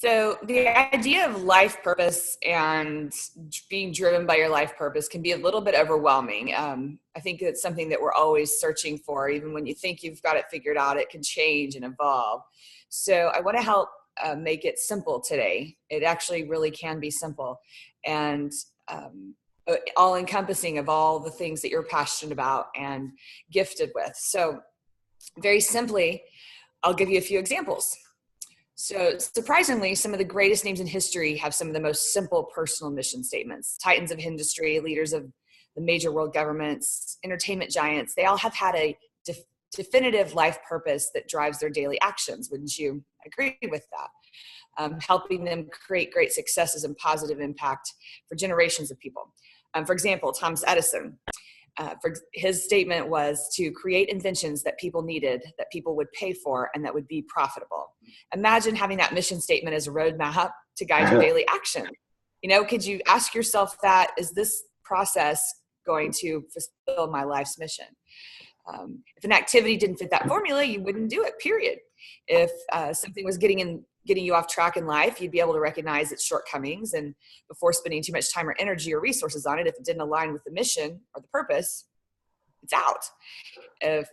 So the idea of life purpose and being driven by your life purpose can be a little bit overwhelming. I think it's something that we're always searching for. Even when you think you've got it figured out, it can change and evolve. So I want to help make it simple today. It actually really can be simple and all encompassing of all the things that you're passionate about and gifted with. So very simply, I'll give you a few examples. So surprisingly, some of the greatest names in history have some of the most simple personal mission statements. Titans of industry, leaders of the major world governments, entertainment giants, they all have had a definitive life purpose that drives their daily actions. Wouldn't you agree with that? Helping them create great successes and positive impact for generations of people. For example, Thomas Edison. His statement was to create inventions that people needed, that people would pay for, and that would be profitable. Imagine having that mission statement as a roadmap to guide your daily action. Could you ask yourself that, is this process going to fulfill my life's mission? If an activity didn't fit that formula, you wouldn't do it, period. If something was getting you off track in life, you'd be able to recognize its shortcomings, and before spending too much time or energy or resources on it, if it didn't align with the mission or the purpose, it's out. If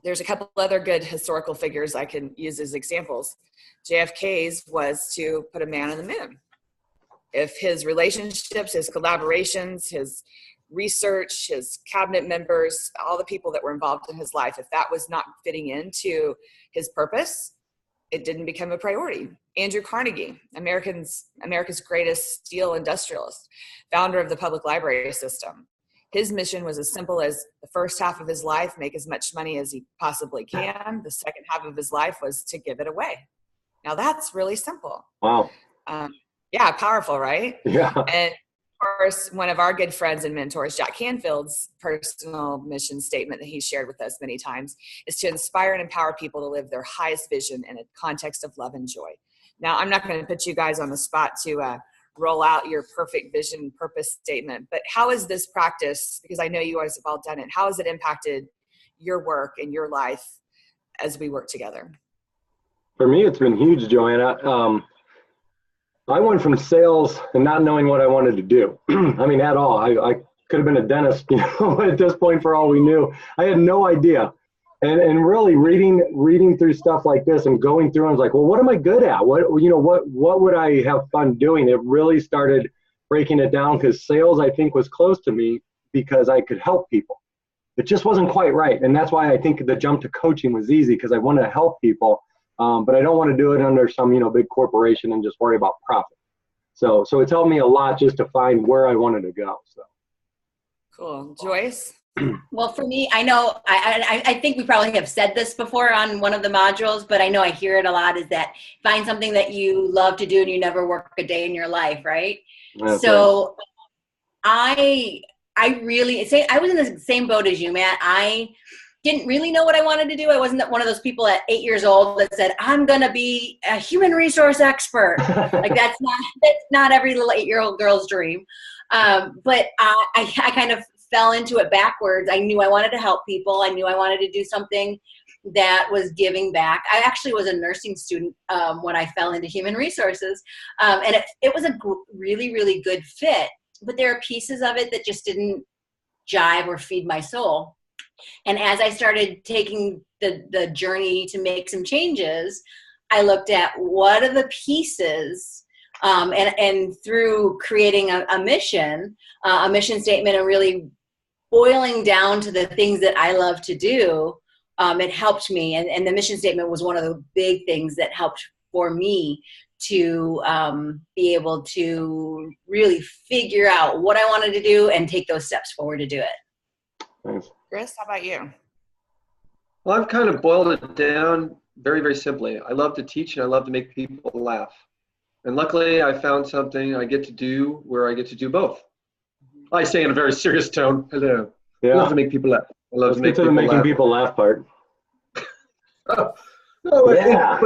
there's a couple other good historical figures I can use as examples. JFK's was to put a man on the moon. If his relationships, his collaborations, his research, his cabinet members, all the people that were involved in his life, if that was not fitting into his purpose, it didn't become a priority. Andrew Carnegie, America's greatest steel industrialist, founder of the public library system. His mission was as simple as the first half of his life, make as much money as he possibly can. The second half of his life was to give it away. Now that's really simple. Wow. Yeah, powerful, right? Yeah. And of course, one of our good friends and mentors, Jack Canfield's personal mission statement that he shared with us many times is to inspire and empower people to live their highest vision in a context of love and joy. Now, I'm not going to put you guys on the spot to roll out your perfect vision purpose statement, but how is this practice, because I know you guys have all done it, how has it impacted your work and your life as we work together? For me, it's been huge, Joanna. I went from sales and not knowing what I wanted to do. I mean, at all. I could have been a dentist, at this point, for all we knew. I had no idea. And really reading through stuff like this and going through, I was like, well, what am I good at? What would I have fun doing? It really started breaking it down, because sales, I think, was close to me because I could help people. It just wasn't quite right. And that's why I think the jump to coaching was easy, because I wanted to help people. But I don't want to do it under some, big corporation and just worry about profit. So it's helped me a lot just to find where I wanted to go. So. Cool. Joyce? Well, for me, I know, I think we probably have said this before on one of the modules, but I know I hear it a lot, is that find something that you love to do and you never work a day in your life, right? That's so right. I really say I was in the same boat as you, Matt. I didn't really know what I wanted to do. I wasn't one of those people at 8 years old that said, I'm going to be a human resource expert. Like that's not every little 8-year-old girl's dream. But I kind of fell into it backwards. I knew I wanted to help people. I knew I wanted to do something that was giving back. I actually was a nursing student when I fell into human resources. And it was a really, really good fit. But there are pieces of it that just didn't jive or feed my soul. And as I started taking the journey to make some changes, I looked at what are the pieces, and through creating a mission statement, and really boiling down to the things that I love to do, it helped me. And the mission statement was one of the big things that helped for me to be able to really figure out what I wanted to do and take those steps forward to do it. Thanks. Chris, how about you? Well, I've kind of boiled it down very, very simply. I love to teach and I love to make people laugh. And luckily I found something I get to do where I get to do both. I say in a very serious tone, hello. Yeah. I love to make people laugh. I love to make people making laugh. people laugh part. No, Yeah.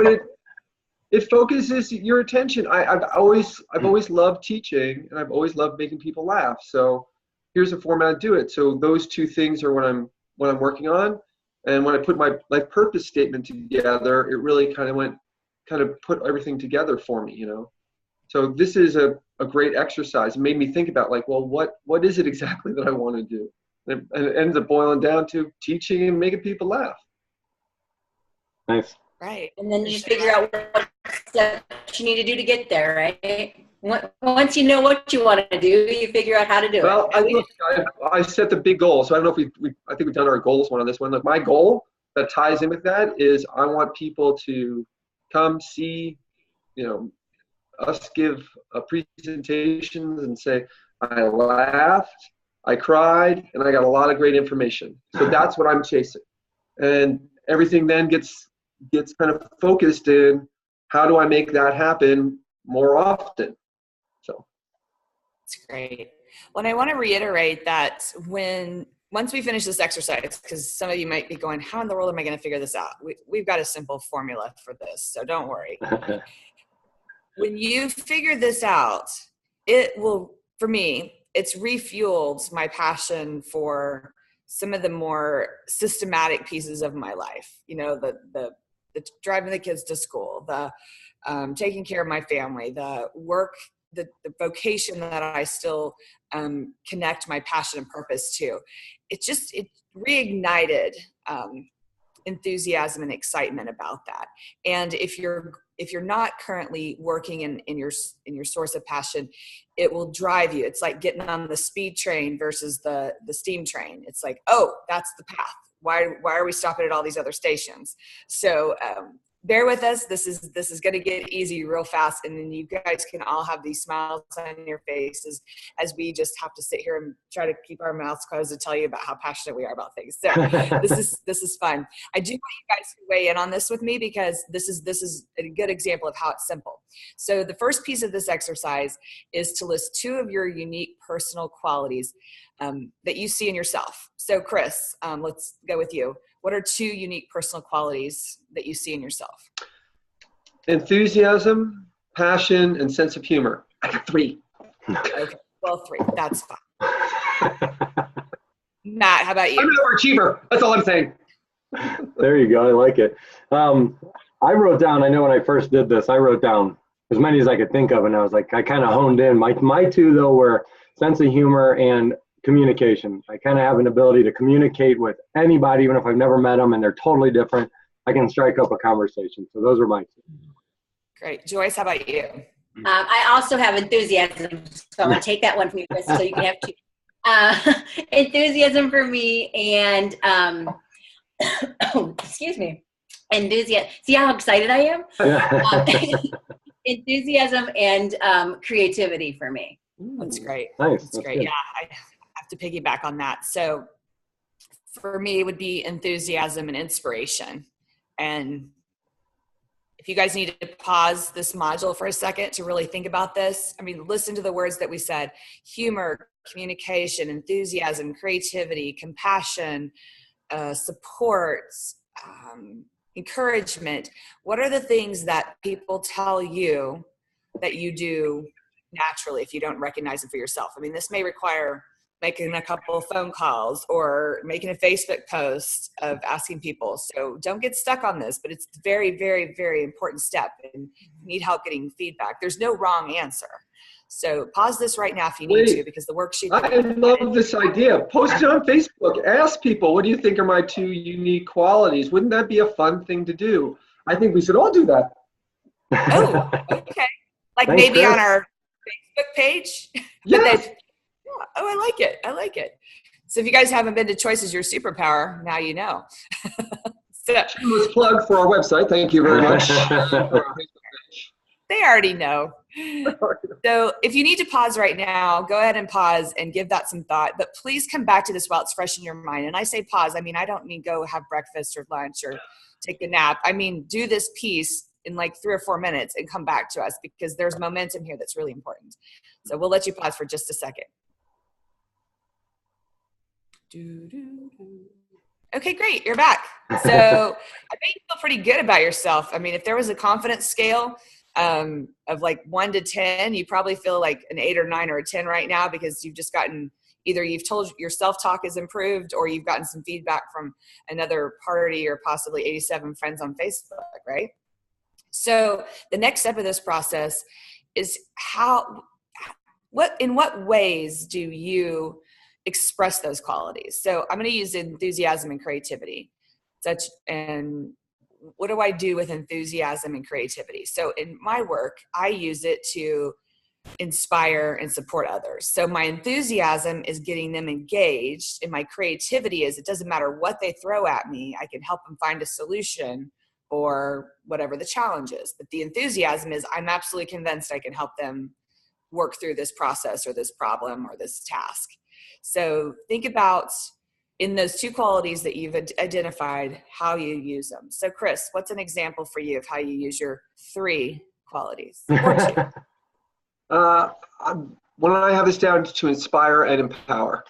It focuses your attention. I've always loved teaching, and I've always loved making people laugh. So here's a format to do it. So those two things are what I'm working on. And when I put my life purpose statement together, it really kind of went kind of put everything together for me, So this is a great exercise. It made me think about like, well, what is it exactly that I want to do? And it ends up boiling down to teaching and making people laugh. Nice. Right. And then you just figure out what steps you need to do to get there, right? Once you know what you want to do, you figure out how to do Well, it. I set the big goal. So I don't know if I think we've done our goals one on this one. Like my goal that ties in with that is I want people to come see, us give presentations and say, I laughed, I cried, and I got a lot of great information. So that's what I'm chasing. And everything then gets kind of focused in how do I make that happen more often? So that's great. Well, and I want to reiterate that once we finish this exercise, because some of you might be going, how in the world am I going to figure this out? We've got a simple formula for this, so don't worry. When you figure this out, it will, for me, it's refueled my passion for some of the more systematic pieces of my life. The driving the kids to school, the taking care of my family, the work, the vocation that I still connect my passion and purpose to. It reignited enthusiasm and excitement about that. And if you're not currently working in your source of passion, it will drive you. It's like getting on the speed train versus the steam train. It's like, oh, that's the path. Why are we stopping at all these other stations? So bear with us. This is going to get easy real fast, and then you guys can all have these smiles on your faces as we just have to sit here and try to keep our mouths closed to tell you about how passionate we are about things. So this is fun. I do want you guys to weigh in on this with me, because this is a good example of how it's simple. So the first piece of this exercise is to list 2 of your unique personal qualities that you see in yourself. So Chris, let's go with you. What are 2 unique personal qualities that you see in yourself? Enthusiasm, passion, and sense of humor. I got 3. Okay, well, 3. That's fine. Matt, how about you? I'm an overachiever. That's all I'm saying. There you go. I like it. I wrote down, I know when I first did this, I wrote down as many as I could think of, and I was like, I kind of honed in. My 2, though, were sense of humor and communication. I kind of have an ability to communicate with anybody, even if I've never met them and they're totally different. I can strike up a conversation. So those are my 2. Great. Joyce, how about you? I also have enthusiasm, so I'm going to take that one from you, Chris, so you can have 2. Enthusiasm for me, and excuse me, enthusiasm. See how excited I am? Enthusiasm and creativity for me. That's great. Nice. That's great. Good. Yeah, I have to piggyback on that. So for me, it would be enthusiasm and inspiration. And if you guys need to pause this module for a second to really think about this, listen to the words that we said: humor, communication, enthusiasm, creativity, compassion, support, encouragement. What are the things that people tell you that you do naturally if you don't recognize them for yourself? This may require making a couple of phone calls or making a Facebook post of asking people. So don't get stuck on this, but it's a very, very, very important step, and you need help getting feedback. There's no wrong answer. So pause this right now if you need to, because the worksheet. I love this idea. Post it on Facebook. Ask people, what do you think are my 2 unique qualities? Wouldn't that be a fun thing to do? I think we should all do that. Oh, okay. Like Thanks, maybe Chris. on our Facebook page? Yes. Oh, I like it. I like it. So if you guys haven't been to Choice is Your Superpower, now you know. So, shameless plug for our website. Thank you very much. they already know. So if you need to pause right now, go ahead and pause and give that some thought. But please come back to this while it's fresh in your mind. And I say pause. I don't mean go have breakfast or lunch or take a nap. Do this piece in like 3 or 4 minutes and come back to us, because there's momentum here that's really important. So we'll let you pause for just a second. Okay, great. You're back. So I bet you feel pretty good about yourself. If there was a confidence scale of like 1 to 10, you probably feel like an 8 or 9 or a 10 right now, because you've just gotten, either you've told your self-talk has improved, or you've gotten some feedback from another party or possibly 87 friends on Facebook, right? So the next step of this process is in what ways do you express those qualities? So I'm going to use enthusiasm and creativity. And what do I do with enthusiasm and creativity? So in my work, I use it to inspire and support others. So my enthusiasm is getting them engaged, and my creativity is, it doesn't matter what they throw at me, I can help them find a solution or whatever the challenge is. But the enthusiasm is, I'm absolutely convinced I can help them work through this process or this problem or this task. So think about, in those two qualities that you've identified, how you use them. So Chris, what's an example for you of how you use your 3 qualities or 2? When I have this down to inspire and empower.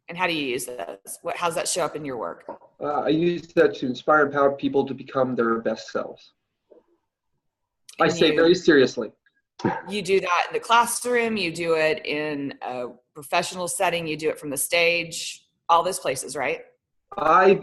And how do you use those? How's that show up in your work? I use that to inspire and empower people to become their best selves. I say very seriously. You do that in the classroom, you do it in a professional setting, you do it from the stage, all those places, right? I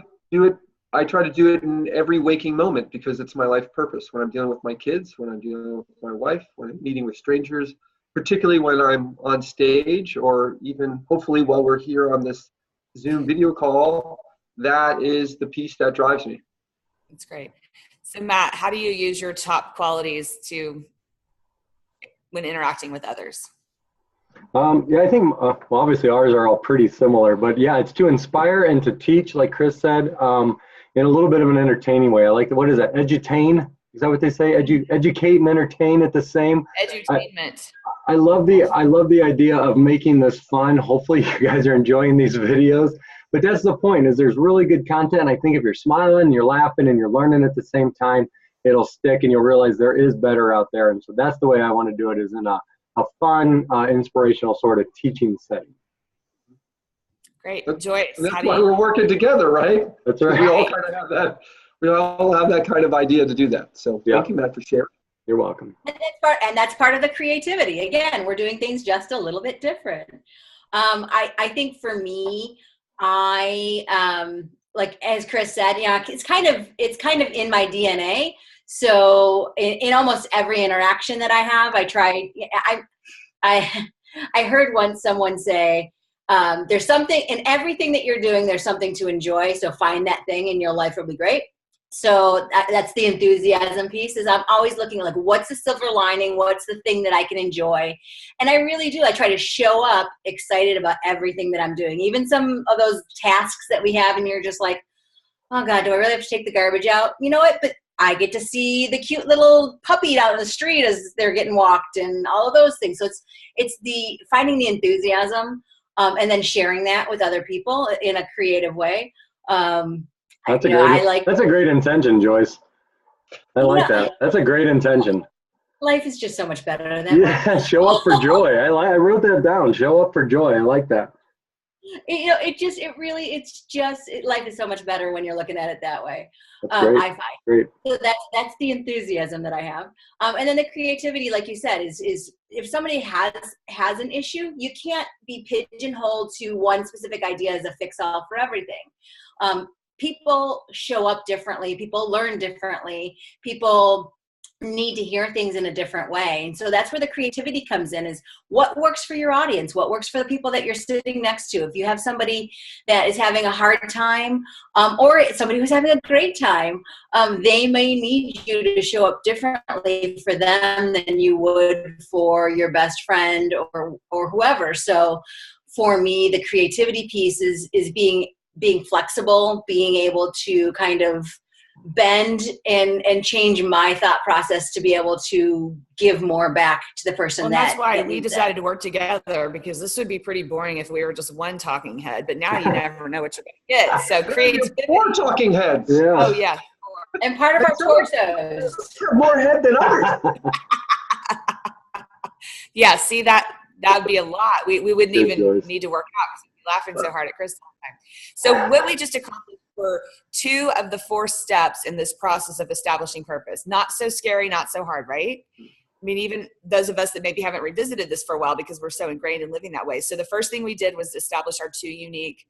try to do it in every waking moment because it's my life purpose. When I'm dealing with my kids, when I'm dealing with my wife, when I'm meeting with strangers, particularly when I'm on stage, or even hopefully while we're here on this Zoom video call, that is the piece that drives me. That's great. So Matt, how do you use your top qualities when interacting with others? Yeah, I think, well, obviously ours are all pretty similar, but yeah, it's to inspire and to teach, like Chris said, in a little bit of an entertaining way. I like what is that? Edutain? Is that what they say? Educate and entertain at the same. Edutainment. I love the idea of making this fun. Hopefully you guys are enjoying these videos, but that's the point, is there's really good content. I think if you're smiling, you're laughing, and you're learning at the same time, it'll stick and you'll realize there is better out there. And so that's the way I want to do it, is in a fun, inspirational sort of teaching setting. Great. Joyce, that's why we're working together, right? That's right. We all kind of have that. We all have that kind of idea to do that. So thank you, Matt, for sharing. You're welcome. And that's part of the creativity. Again, we're doing things just a little bit different. I think for me, like as Chris said, it's kind of in my DNA. So in almost every interaction that I have, I heard once someone say, there's something in everything that you're doing, there's something to enjoy. So find that thing and your life will be great. So that's the enthusiasm piece, is I'm always looking like, what's the silver lining? What's the thing that I can enjoy? And I really do. I try to show up excited about everything that I'm doing. Even some of those tasks that we have, and you're just like, oh God, do I really have to take the garbage out? You know what? But I get to see the cute little puppy out in the street as they're getting walked and all of those things. So it's the finding the enthusiasm and then sharing that with other people in a creative way. That's a great intention, Joyce. I like that. That's a great intention. Life is just so much better than that. Show up for joy. I wrote that down. Show up for joy. I like that. Life is so much better when you're looking at it that way. That's great. I find. Great. So that's the enthusiasm that I have. And then the creativity, like you said, is if somebody has an issue, you can't be pigeonholed to one specific idea as a fix-all for everything. People show up differently. People learn differently. People need to hear things in a different way. And so that's where the creativity comes in, is what works for your audience, what works for the people that you're sitting next to. If you have somebody that is having a hard time, or somebody who's having a great time, they may need you to show up differently for them than you would for your best friend or whoever. So for me, the creativity piece is being flexible, being able to kind of bend and change my thought process to be able to give more back to the person. Well, that's why we decided to work together, because this would be pretty boring if we were just one talking head, but now you never know what you're going to get. So creativity. 4 talking heads. Yeah. Oh yeah. And part of our torsos. More head than others. Yeah, see, that would be a lot. We wouldn't even need to work out because we'd be laughing so hard at Chris all the time. So what we just accomplished were 2 of the 4 steps in this process of establishing purpose. Not so scary, not so hard, right? I mean, even those of us that maybe haven't revisited this for a while because we're so ingrained in living that way. So the first thing we did was establish our 2 unique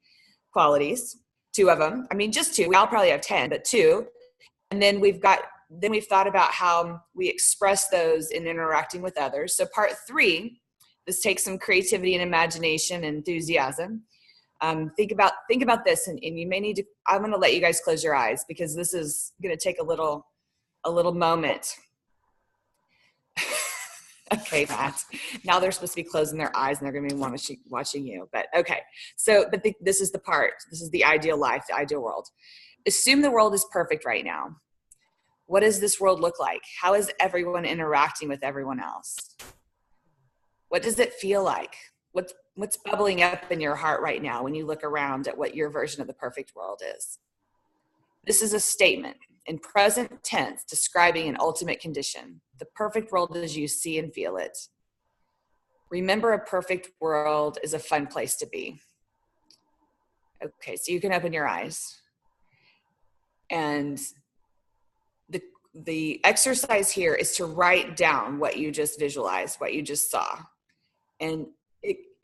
qualities, 2 of them. I mean, just 2. We all probably have 10, but 2. then we've thought about how we express those in interacting with others. So part 3, this takes some creativity and imagination and enthusiasm. Think about this, and you may need to, I'm going to let you guys close your eyes because this is going to take a little moment. Okay, Matt. Now they're supposed to be closing their eyes and they're going to be watching you. But okay. So, this is the part. This is the ideal life, the ideal world. Assume the world is perfect right now. What does this world look like? How is everyone interacting with everyone else? What does it feel like? What's bubbling up in your heart right now when you look around at what your version of the perfect world is? This is a statement in present tense describing an ultimate condition. The perfect world as you see and feel it. Remember, a perfect world is a fun place to be. Okay, so you can open your eyes. And the exercise here is to write down what you just visualized, what you just saw. And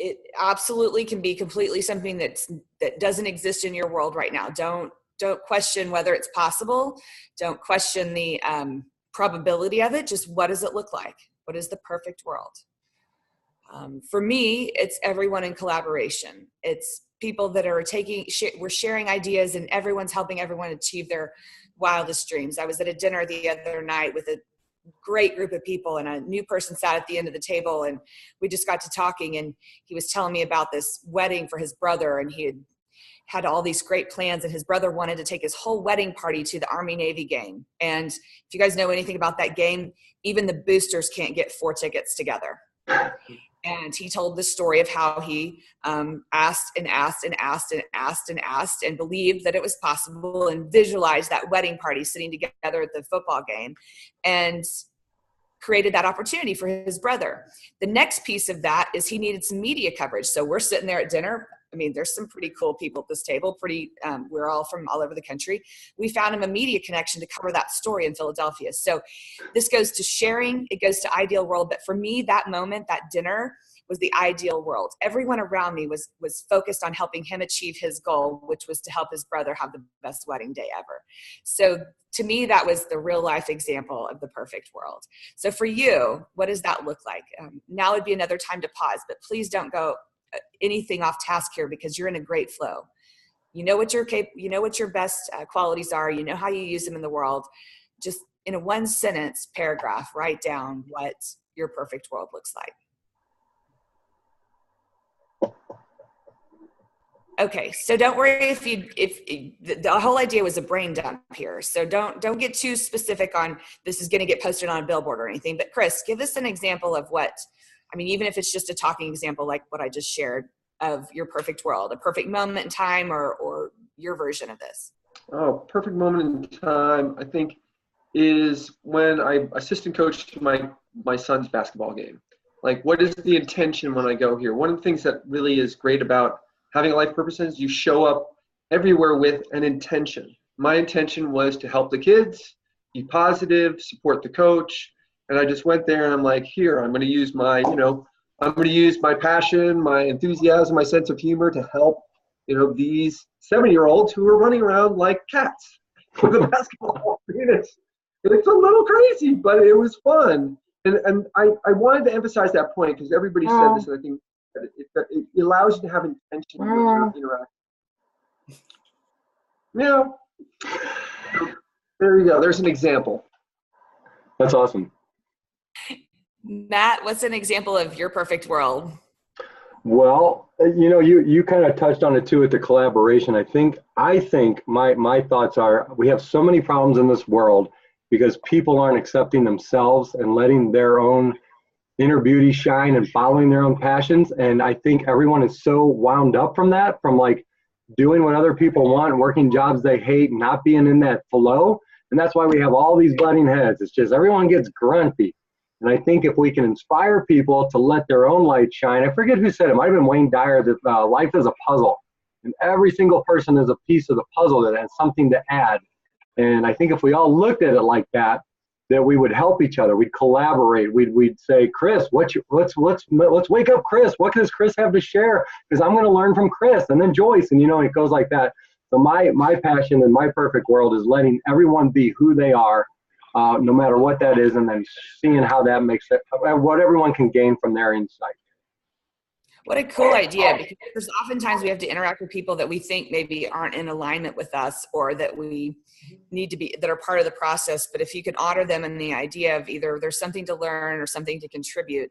it absolutely can be completely something that doesn't exist in your world right now. Don't question whether it's possible. Don't question the probability of it. Just what does it look like? What is the perfect world? For me, it's everyone in collaboration. It's people that are we're sharing ideas and everyone's helping everyone achieve their wildest dreams. I was at a dinner the other night with a great group of people, and a new person sat at the end of the table, and we just got to talking, and he was telling me about this wedding for his brother, and he had all these great plans, and his brother wanted to take his whole wedding party to the Army-Navy game. And if you guys know anything about that game, even the boosters can't get 4 tickets together. And he told the story of how he asked and believed that it was possible and visualized that wedding party sitting together at the football game and created that opportunity for his brother. The next piece of that is he needed some media coverage. So we're sitting there at dinner. I mean, there's some pretty cool people at this table. We're all from all over the country. We found him a media connection to cover that story in Philadelphia. So this goes to sharing. It goes to ideal world. But for me, that moment, that dinner was the ideal world. Everyone around me was focused on helping him achieve his goal, which was to help his brother have the best wedding day ever. So to me, that was the real life example of the perfect world. So for you, what does that look like? Now would be another time to pause, but please don't go anything off task here because you're in a great flow. You know what your best qualities are. You know how you use them in the world. Just in a 1-sentence paragraph, write down what your perfect world looks like. Okay, so don't worry if the whole idea was a brain dump here. So don't get too specific on this is going to get posted on a billboard or anything. But Chris, give us an example of even if it's just a talking example like what I just shared of your perfect world, a perfect moment in time or your version of this. Oh, perfect moment in time, I think, is when I assistant coached my son's basketball game. Like, what is the intention when I go here? One of the things that really is great about having a life purpose is you show up everywhere with an intention. My intention was to help the kids, be positive, support the coach. And I just went there and I'm like, here, I'm going to use my passion, my enthusiasm, my sense of humor to help, these 7-year-olds who are running around like cats with a basketball. It's a little crazy, but it was fun. And I wanted to emphasize that point because everybody said this, and I think it allows you to have intention with your interaction. Yeah. There you go. There's an example. That's awesome. Matt, what's an example of your perfect world? Well, you kind of touched on it too with the collaboration. I think my thoughts are we have so many problems in this world because people aren't accepting themselves and letting their own inner beauty shine and following their own passions. And I think everyone is so wound up from like doing what other people want, working jobs they hate, not being in that flow. And that's why we have all these butting heads. It's just everyone gets grumpy. And I think if we can inspire people to let their own light shine, I forget who said it, might have been Wayne Dyer, that life is a puzzle. And every single person is a piece of the puzzle that has something to add. And I think if we all looked at it like that we would help each other. We'd collaborate. We'd say, Chris, let's wake up Chris. What does Chris have to share? Because I'm going to learn from Chris, and then Joyce, and it goes like that. So my passion in my perfect world is letting everyone be who they are, no matter what that is, and then seeing how that makes it, what everyone can gain from their insight. What a cool idea, because oftentimes we have to interact with people that we think maybe aren't in alignment with us, or that we need to be, that are part of the process. But if you can honor them in the idea of either there's something to learn or something to contribute,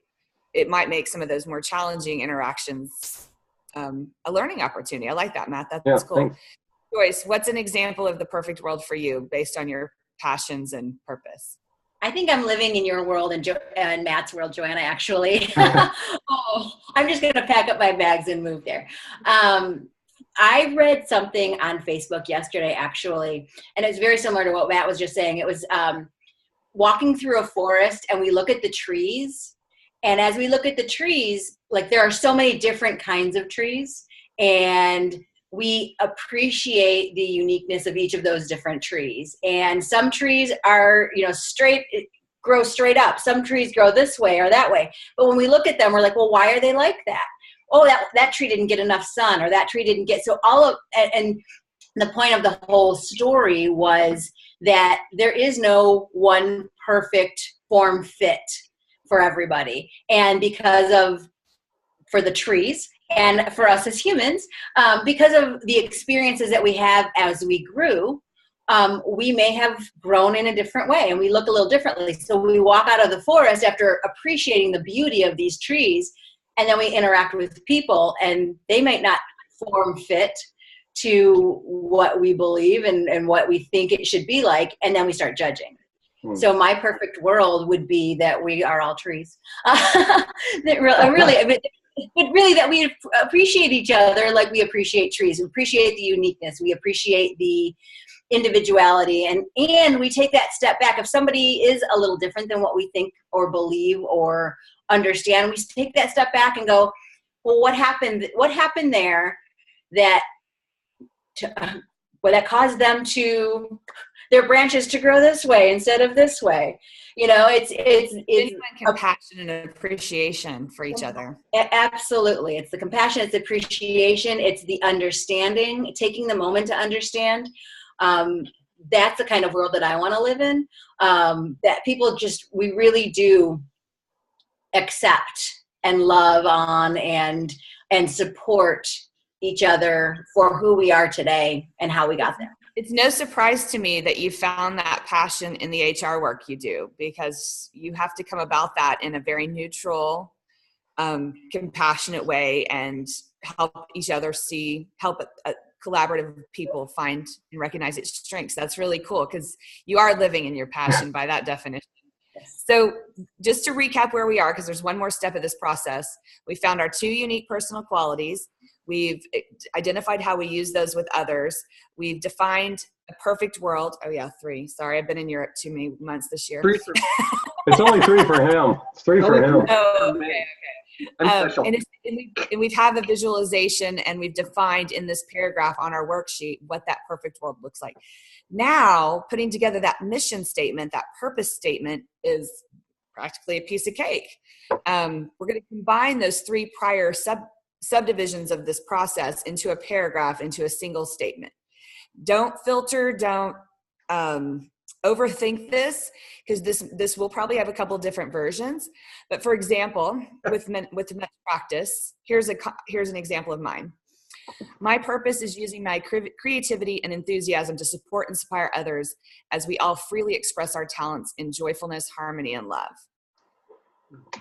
it might make some of those more challenging interactions a learning opportunity. I like that, Matt. That's cool. Thanks. Joyce, what's an example of the perfect world for you based on your passions and purpose? I think I'm living in your world and Matt's world, Joanna, actually. I'm just going to pack up my bags and move there. I read something on Facebook yesterday, actually, and it's very similar to what Matt was just saying. It was walking through a forest, and we look at the trees. And as we look at the trees, like, there are so many different kinds of trees, and we appreciate the uniqueness of each of those different trees. And some trees are, grow straight up. Some trees grow this way or that way. But when we look at them, we're like, well, why are they like that? Oh, that tree didn't get enough sun, or that tree didn't get, and the point of the whole story was that there is no one perfect form fit for everybody. And for the trees, and for us as humans, because of the experiences that we have as we grew, we may have grown in a different way, and we look a little differently. So we walk out of the forest after appreciating the beauty of these trees, and then we interact with people, and they might not form fit to what we believe and what we think it should be like, and then we start judging. So my perfect world would be that we are all trees. But really that we appreciate each other like we appreciate trees. We appreciate the uniqueness. We appreciate the individuality. And we take that step back. If somebody is a little different than what we think or believe or understand, we take that step back and go, well, what happened there that caused them to, their branches to grow this way instead of this way? It's compassion and appreciation for each other. Absolutely. It's the compassion, it's the appreciation, it's the understanding, taking the moment to understand. That's the kind of world that I want to live in. That people we really do accept and love on and support each other for who we are today and how we got there. It's no surprise to me that you found that passion in the HR work you do, because you have to come about that in a very neutral, compassionate way and help each other help collaborative people find and recognize its strengths. That's really cool, because you are living in your passion by that definition. So just to recap where we are, because there's one more step of this process. We found our 2 unique personal qualities. We've identified how we use those with others. We've defined a perfect world. Oh yeah, 3. Sorry, I've been in Europe too many months this year. 3 it's only 3 for him. It's 3 for him. Oh, okay. I'm special. And we've had the visualization, and we've defined in this paragraph on our worksheet what that perfect world looks like. Now, putting together that mission statement, that purpose statement, is practically a piece of cake. We're going to combine those 3 prior subdivisions of this process into a paragraph, into a single statement. Don't filter, don't overthink this, because this will probably have a couple different versions. But for example, with mental practice, here's an example of mine. My purpose is using my creativity and enthusiasm to support and inspire others as we all freely express our talents in joyfulness, harmony, and love.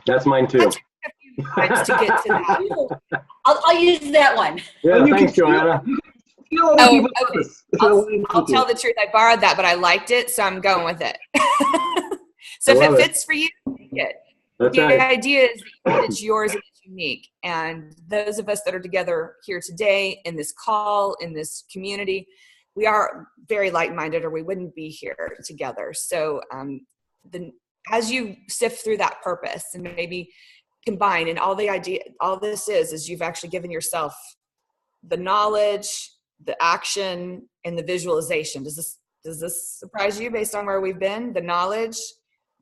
That's mine too. To get to that. I'll use that one. Yeah, thanks, Joanna. Okay. I'll tell the truth. I borrowed that, but I liked it, so I'm going with it. So if it fits for you, take it. The idea is that it's yours and it's unique. And those of us that are together here today in this call, in this community, we are very like-minded, or we wouldn't be here together. So as you sift through that purpose and maybe combine, and all this is you've actually given yourself the knowledge, the action, and the visualization. Does this surprise you based on where we've been? The knowledge,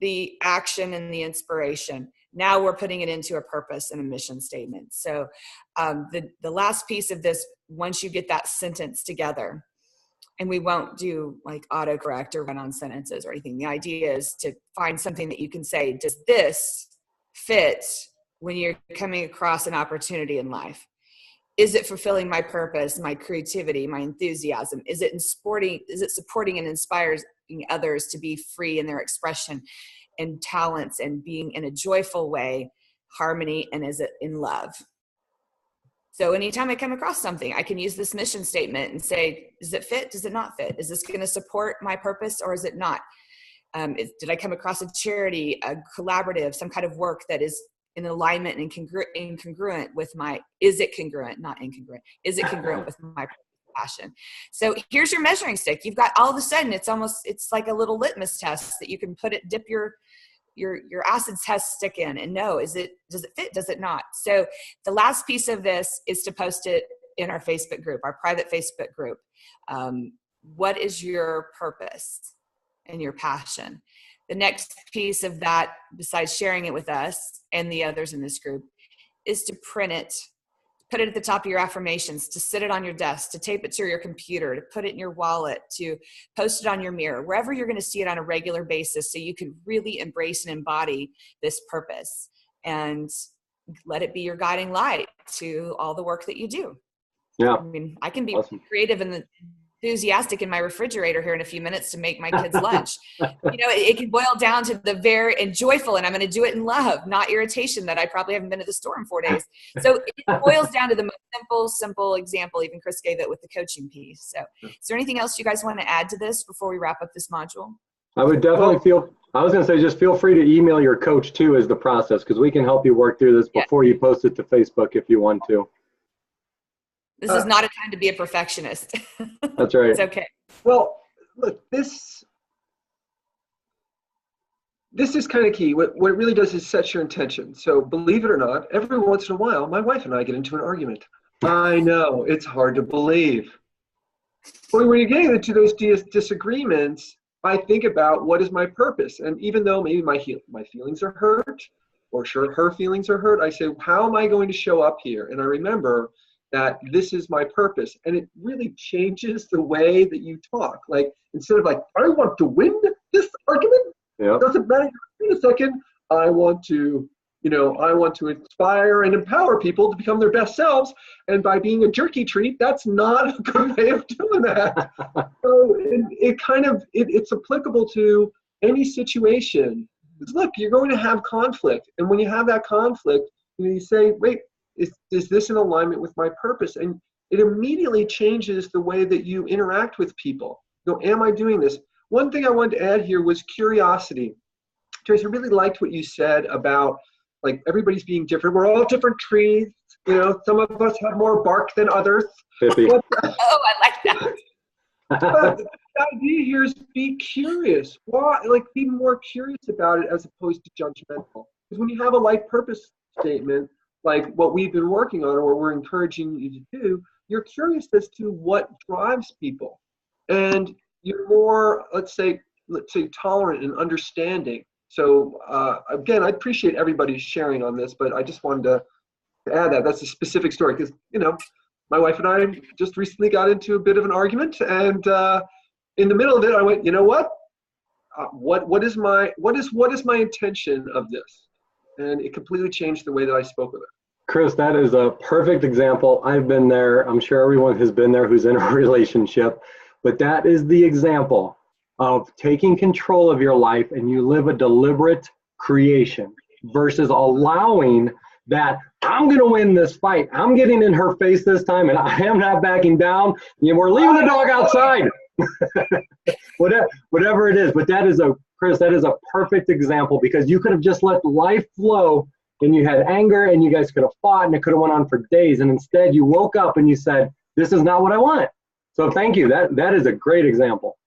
the action, and the inspiration. Now we're putting it into a purpose and a mission statement. So the last piece of this, once you get that sentence together, and we won't do like autocorrect or run-on sentences or anything. The idea is to find something that you can say, does this fit when you're coming across an opportunity in life? Is it fulfilling my purpose, my creativity, my enthusiasm? Is it supporting and inspiring others to be free in their expression and talents and being in a joyful way, harmony, and is it in love? So anytime I come across something, I can use this mission statement and say, does it fit? Does it not fit? Is this going to support my purpose or is it not? Did I come across a charity, a collaborative, some kind of work that is in alignment and incongruent with my, is it congruent, not incongruent? Is it congruent with my passion? So here's your measuring stick. You've got, all of a sudden, it's like a little litmus test that you can dip your acid test stick in and know, does it fit? Does it not? So the last piece of this is to post it in our Facebook group, our private Facebook group. What is your purpose and your passion? The next piece of that, besides sharing it with us and the others in this group, is to print it, put it at the top of your affirmations, to sit it on your desk, to tape it to your computer, to put it in your wallet, to post it on your mirror, wherever you're going to see it on a regular basis, so you can really embrace and embody this purpose and let it be your guiding light to all the work that you do. Yeah. I mean, I can be awesome. creative and enthusiastic in my refrigerator here in a few minutes to make my kids lunch. It can boil down to the very, and joyful, and I'm going to do it in love, not irritation that I probably haven't been to the store in 4 days. So it boils down to the most simple example. Even Chris gave it with the coaching piece. So is there anything else you guys want to add to this before we wrap up this module? I would definitely just feel free to email your coach too as the process, because we can help you work through this before you post it to Facebook if you want to. This is not a time to be a perfectionist. That's right. It's okay. Well, look, this is kind of key. What it really does is set your intention. So believe it or not, every once in a while, my wife and I get into an argument. I know, it's hard to believe. But when you're getting into those disagreements, I think about what is my purpose. And even though maybe my feelings are hurt, or sure, her feelings are hurt, I say, how am I going to show up here? And I remember that this is my purpose. And it really changes the way that you talk. Like, instead of like, I want to win this argument, yeah. Doesn't matter in a second, I want to inspire and empower people to become their best selves. And by being a jerky treat, that's not a good way of doing that. So it's applicable to any situation. Look, you're going to have conflict. And when you have that conflict, you say, wait, is this in alignment with my purpose? And it immediately changes the way that you interact with people. Am I doing this? One thing I wanted to add here was curiosity. Trace, I really liked what you said about like everybody's being different. We're all different trees. Some of us have more bark than others. Oh, I like that. But the idea here is be curious. Why? Like, be more curious about it as opposed to judgmental. Because when you have a life purpose statement, like what we've been working on or what we're encouraging you to do, you're curious as to what drives people. And you're more, let's say tolerant and understanding. So again, I appreciate everybody sharing on this, but I just wanted to add that. That's a specific story because, my wife and I just recently got into a bit of an argument, and in the middle of it, I went, you know what? What is my intention of this? And it completely changed the way that I spoke with her. Chris, that is a perfect example. I've been there. I'm sure everyone has been there who's in a relationship, but that is the example of taking control of your life and you live a deliberate creation versus allowing that I'm going to win this fight. I'm getting in her face this time and I am not backing down. We're leaving the dog outside. Whatever it is. But Chris, that is a perfect example because you could have just let life flow and you had anger and you guys could have fought and it could have went on for days. And instead you woke up and you said, this is not what I want. So thank you. That is a great example.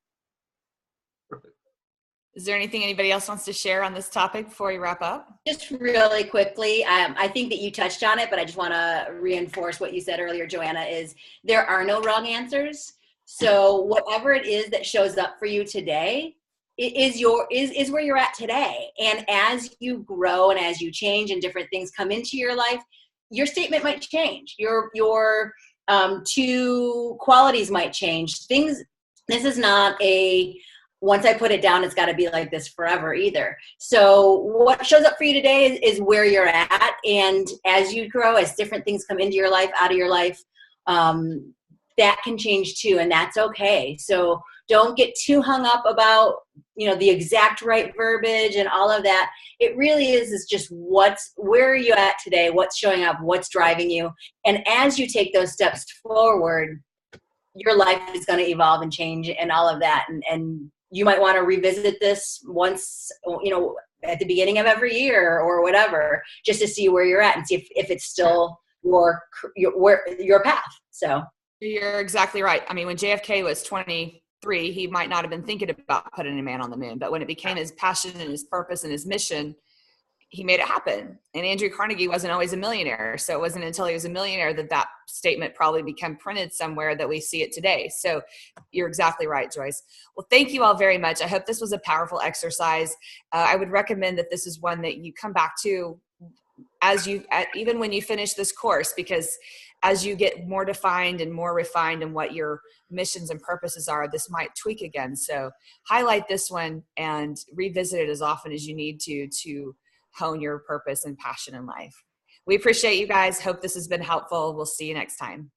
Is there anything anybody else wants to share on this topic before we wrap up? Just really quickly, I think that you touched on it, but I just want to reinforce what you said earlier, Joanna, is there are no wrong answers. So whatever it is that shows up for you today, is where you're at today. And as you grow and as you change and different things come into your life, your statement might change. Your two qualities might change. This is not once I put it down, it's got to be like this forever either. So what shows up for you today is where you're at. And as you grow, as different things come into your life, out of your life, that can change too. And that's okay. So don't get too hung up about, the exact right verbiage and all of that. It really is just where are you at today? What's showing up? What's driving you? And as you take those steps forward, your life is going to evolve and change and all of that. And you might want to revisit this once, at the beginning of every year or whatever, just to see where you're at and see if it's still your path. So you're exactly right. I mean, when JFK was 23, he might not have been thinking about putting a man on the moon, but when it became his passion and his purpose and his mission, he made it happen. And Andrew Carnegie wasn't always a millionaire. So it wasn't until he was a millionaire that statement probably became printed somewhere that we see it today. So you're exactly right, Joyce. Well, thank you all very much. I hope this was a powerful exercise. I would recommend that this is one that you come back to even when you finish this course, because as you get more defined and more refined in what your missions and purposes are, this might tweak again. So highlight this one and revisit it as often as you need to hone your purpose and passion in life. We appreciate you guys. Hope this has been helpful. We'll see you next time.